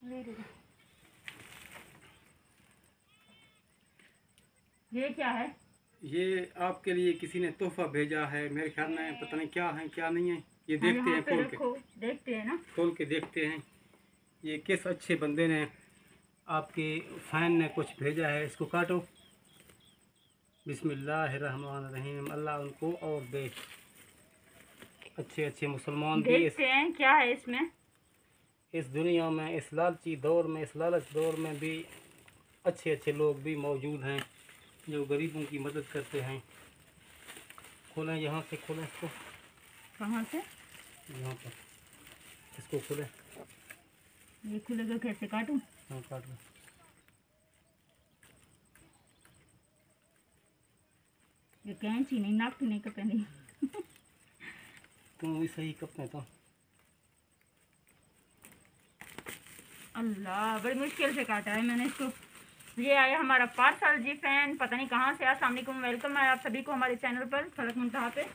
ये क्या है? ये आपके लिए किसी ने तोहफा भेजा है, मेरे ख्याल में पता नहीं क्या है क्या नहीं है। ये देखते हैं, खोल के देखते हैं ना, खोल के देखते हैं ये किस अच्छे बंदे ने, आपके फ़ैन ने कुछ भेजा है। इसको काटो। बिस्मिल्लाहिर्रहमानिर्रहीम। अल्लाह उनको और दे, अच्छे अच्छे मुसलमान भी देखते हैं क्या है इसमें। इस दुनिया में, इस लालची दौर में, इस लालच दौर में भी अच्छे अच्छे लोग भी मौजूद हैं जो गरीबों की मदद करते हैं। खोलें, यहाँ से खोलें इसको। कहाँ से? यहाँ पर इसको खोलें। ये खुलेगा कैसे? काटूं? हाँ, काट लो। ये कैंची नहीं, नाक नहीं कपे नहीं। तुम भी सही कपने तो। अल्लाह, बड़ी मुश्किल से काटा है मैंने इसको। ये आया हमारा पार्सल जी फैन, पता नहीं कहाँ से। अस्सलाम वालेकुम, वेलकम है आप सभी को हमारे चैनल पर फलक मुंतहा पे।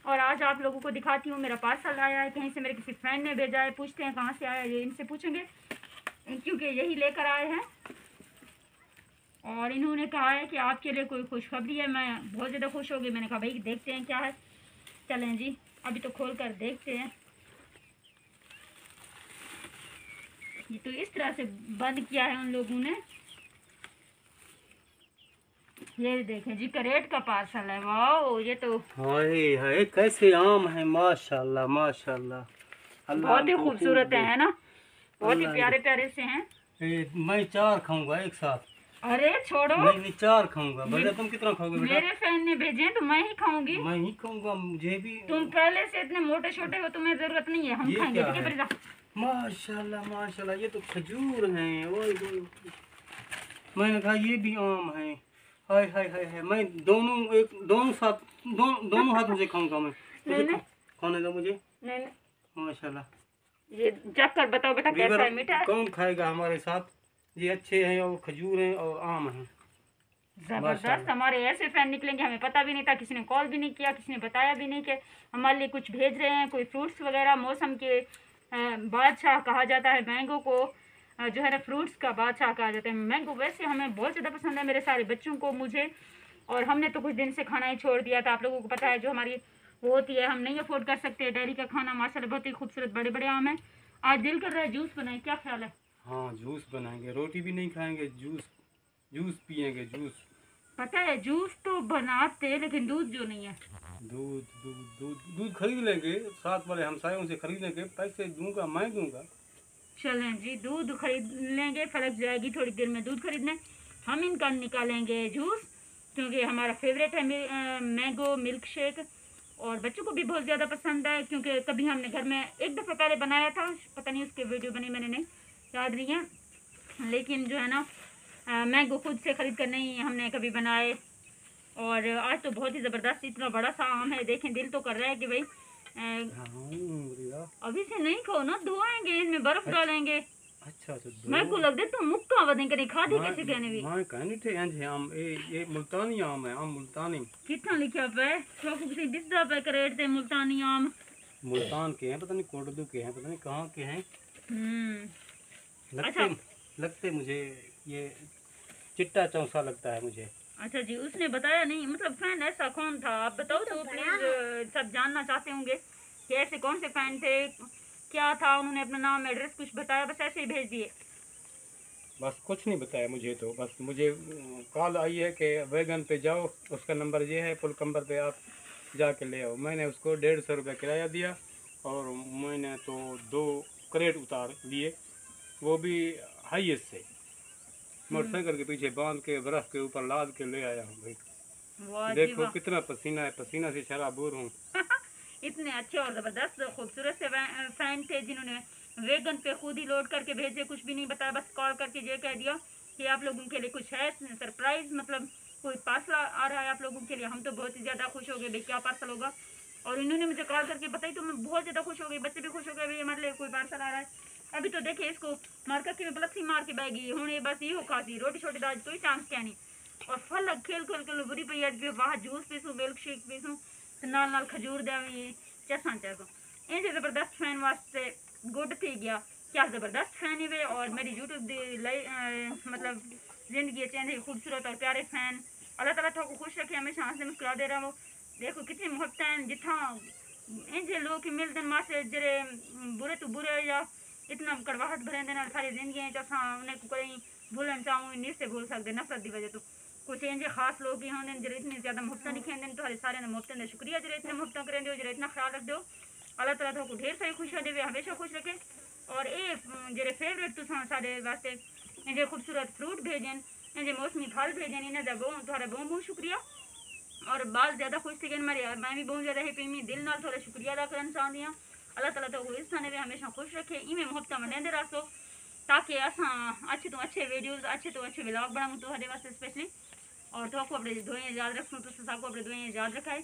और आज आप लोगों को दिखाती हूँ, मेरा पार्सल आया है कहीं से, मेरे किसी फ्रेंड ने भेजा है। पूछते हैं कहाँ से आया, ये इनसे पूछेंगे क्योंकि यही लेकर आए हैं। और इन्होंने कहा है कि आपके लिए कोई खुशखबरी है। मैं बहुत ज़्यादा खुश हो गई। मैंने कहा भाई देखते हैं क्या है। चलें जी, अभी तो खोल कर देखते हैं। ये तो इस तरह से बंद किया है उन लोगों ने। ये देखें जी, करेट का पार्सल है। वाह, ये तो हाय हाय, कैसे आम है, माशाल्लाह माशाल्लाह। बहुत ही खूबसूरत है ना, बहुत ही प्यारे प्यारे से हैं। मैं 4 खाऊंगा एक साथ। अरे छोड़ो, नहीं 4 खाऊंगा। बेटा तुम कितना खाओगे बेटा? मेरे फैन ने भेजे तो मैं ही खाऊंगी। मैं ही खाऊंगा, मुझे भी। तुम पहले से इतने मोटे छोटे हो, तुम्हें जरूरत नहीं है। हम खाएंगे, ठीक है बेटा? माशाल्लाह माशाल्लाह, ये तो खजूर हैं। ओए मैंने कहा ये भी आम है। हाय हाय हाय हाय, मैं दोनों हाथों से खाऊंगा मैं। नहीं खाने दो मुझे। नहीं, माशाल्लाह। ये चख कर बताओ बेटा कैसा है, मीठा है? कौन खाएगा हमारे साथ? ये अच्छे हैं और खजूर हैं और आम हैं। जबरदस्त। हमारे ऐसे फैन निकलेंगे, हमें पता भी नहीं था। किसी ने कॉल भी नहीं किया, किसी ने बताया भी नहीं कि हमारे लिए कुछ भेज रहे हैं, कोई फ्रूट्स वगैरह। मौसम के बादशाह कहा जाता है मैंगो को, जो है ना, फ्रूट्स का बादशाह कहा जाता है। मैंगो वैसे हमें बहुत ज़्यादा पसंद है, मेरे सारे बच्चों को, मुझे। और हमने तो कुछ दिन से खाना ही छोड़ दिया था। आप लोगों को पता है जो हमारी वो होती है, हम नहीं अफोर्ड कर सकते डेयरी का खाना। माशाल्लाह बहुत ही खूबसूरत बड़े बड़े आम हैं। आज दिल कर रहा है जूस बनाए, क्या ख्याल है? हाँ, जूस बनाएंगे। रोटी भी नहीं खाएंगे, जूस पियेंगे। जूस, पता है जूस तो बनाते, लेकिन दूध जो नहीं है। दूध खरीद लेंगे, साथ वाले हमसायों से खरीद लेंगे। पैसे दूंगा, मैं दूंगा। चलें जी, दूध खरीद लेंगे, फलक जाएगी थोड़ी देर में दूध खरीदने। हम इनका निकालेंगे जूस, क्योंकि हमारा फेवरेट है मैंगो मिल्क शेक। और बच्चों को भी बहुत ज़्यादा पसंद है, क्योंकि कभी हमने घर में एक दफ़ा पहले बनाया था, पता नहीं उसके वीडियो बनी मैंने नहीं याद नहीं है। लेकिन जो है ना, मैंगो खुद से ख़रीद कर नहीं हमने कभी बनाए। और आज तो बहुत ही ज़बरदस्त इतना बड़ा सा आम है, देखें दिल तो कर रहा है कि भाई अभी से नहीं खाओ ना, धोएंगे, इसमें बर्फ डालेंगे। अच्छा मैं को लग दे तो मुक्का वदन करे खा दी कैसे कहने भी। मैं कहने थे अंज आम, ये मुल्तानी आम है, आम मुल्तानी। कितना लिखा पे चौक किसी दिसदा पे करेट थे मुल्तानी आम। मुल्तान के हैं, पता नहीं कोटदू के हैं, पता नहीं कहाँ के हैं। लगते मुझे ये चिट्टा चौसा लगता है मुझे। अच्छा जी, उसने बताया नहीं, मतलब फैन ऐसा कौन था आप बताओ तो प्लीज। सब जानना चाहते होंगे कि ऐसे कौन से फैन थे, क्या था। उन्होंने अपना नाम एड्रेस कुछ बताया, बस ऐसे ही भेज दिए? बस कुछ नहीं बताया मुझे तो। बस मुझे कॉल आई है कि वैगन पे जाओ, उसका नंबर ये है, पुल कंबर पे आप जाके ले आओ। मैंने उसको 150 रुपये किराया दिया और मैंने तो 2 क्रेट उतार लिए, वो भी हाईएस्ट से मोटरसाइकिल के पीछे बांध के बर्फ के ऊपर लाद के ले आया हूँ भाई। देखो कितना पसीना है, पसीना से शराबूर हूँ। इतने अच्छे और ज़बरदस्त खूबसूरत से फैन थे जिन्होंने वेगन पे खुद ही लोड करके भेजे, कुछ भी नहीं बताया, बस कॉल करके ये कह दिया कि आप लोगों के लिए कुछ है सरप्राइज, मतलब कोई पार्सल आ रहा है आप लोगों के लिए। हम तो बहुत ही ज़्यादा खुश हो गए भाई, क्या पार्सल होगा। और इन्होंने मुझे कॉल करके बताई तो मैं बहुत ज़्यादा खुश हो गई, बच्चे भी खुश हो गए भाई हमारे लिए कोई पार्सल आ रहा है। अभी तो देखिए इसको मार्केट में पलक सी मार के बह गई हूँ, ये बस ये खासी रोटी छोटी दाज कोई चांस क्या नहीं। और फल खेल खेल के बुरी पई अज वाह जूस पीसूँ, मिल्क शेक पीसूँ, नाल नाल खजूर देवी चसा चको। इंज जबरदस्त फैन वास्ते गुड थी गया। क्या ज़बरदस्त फैन हुए और मेरी यूट्यूब मतलब ज़िंदगी चेंज खूबसूरत और प्यारे फैन। अल्लाह ताला तो खुश रखे, हमेशा हंसते मुस्कुरा दे रहा हो। देखो कितनी मोहब्बत हैं जिथा इंजे लोग मिलते मासे जरे बुरे तो बुरे या इतना कड़वाहट भरे देना सारी जिंदगी असा उन्हें कोई भूलन चाहूँ नहीं से भूल सकते नफरत की वजह तो कुछ इंजे खास लोग ही होंगे जरे इतनी ज़्यादा मोहब्बत नहीं खेंदे तो सारे मोहब्बत का शुक्रिया जरे इतने मोहब्बत करें जरे इतना ख्याल रख दो। अल्लाह ताला तो ढेर सारी खुशियाँ देवे, हमेशा खुश रखे। और ये जरे फेवरेट तुसा सारे वास्ते इंजे खूबसूरत फ्रूट भेजन, इंजे मौसमी फल भेजन, इन्हें थोड़ा बहुत शुक्रिया। और बाल ज़्यादा खुश थे मेरे और मैं भी बहुत ज़्यादा हैप्पी मैं दिल नाल थोड़ा शुक्रिया अदा करना चाहती हाँ। अल्लाह ताला तो इस थाने में हमेशा खुश रखे, इवें मोहब्बत वंडेंदे रहो ताकि असा अच्छे तो अच्छे वीडियोज़ अच्छे तो अच्छे व्लॉग बनाऊँ तो वास्ते स्पेशली। और तो अपने दुआएं याद रखूँ तो सबको अपने दुआएं याद रखाए,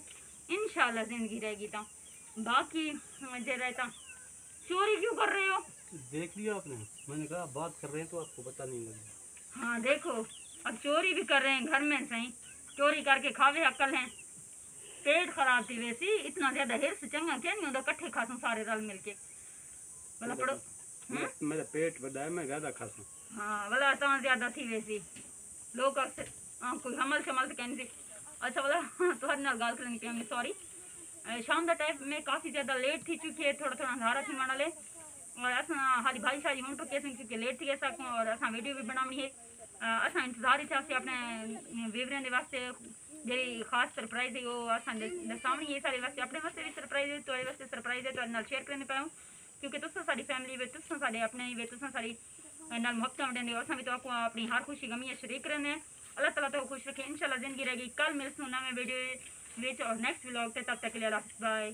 इंशाल्लाह ज़िंदगी रहेगी। तो बाकी जे रहता चोरी क्यों कर रहे हो? देख लिया आपने, मैंने कहा बात कर रहे हैं तो आपको पता नहीं लगा। हाँ देखो अब चोरी भी कर रहे हैं घर में सही, चोरी करके खावे अक्ल हैं। पेट खराब थी वैसी, इतना ज़्यादा हिरस चंगा क्या नहीं होता, कट्ठे खासूं सारे रल मिलके भला पड़ो। मेरा पेट बड़ा है, मैं ज़्यादा खासूं। हाँ भला तो ज़्यादा थी वैसी लोग अक्सर कोई हमल शमल तो कहनी थी। अच्छा भला तुम्हारे नाल गाल करनी पे सॉरी। शाम का टाइम में काफ़ी ज़्यादा लेट थी चुकी है, थोड़ा थोड़ा अंधारा थी माना ले और अस हाली भाई शादी हूँ तो कैसे क्योंकि लेट थी ऐसा और असा वीडियो भी बनानी है। असा इंतजार ही था अपने व्यूवरें वास्ते जी खास सरप्राइज है वो असा दसावनी है सारे वास्ते, अपने वास्ते भी सरप्राइज है तो वास्ते सरप्राइज है तो नाल शेयर करने पाऊँ क्योंकि तुसा साडी फैमिली वे तुसा साडे अपने ही वे तुसा सारी नाल मोहब्बत वंडेंदे असा भी तो आपको अपनी हर खुशी गमी शरीक रहने हैं। अल्लाह ताला तो खुश रखे, इंशाल्लाह ज़िंदगी रहेगी। कल मिलसूँ नवे वीडियो और नेक्स्ट व्लॉग से, तब तक के लिए अल्लाह हाफ़िज़, बाय।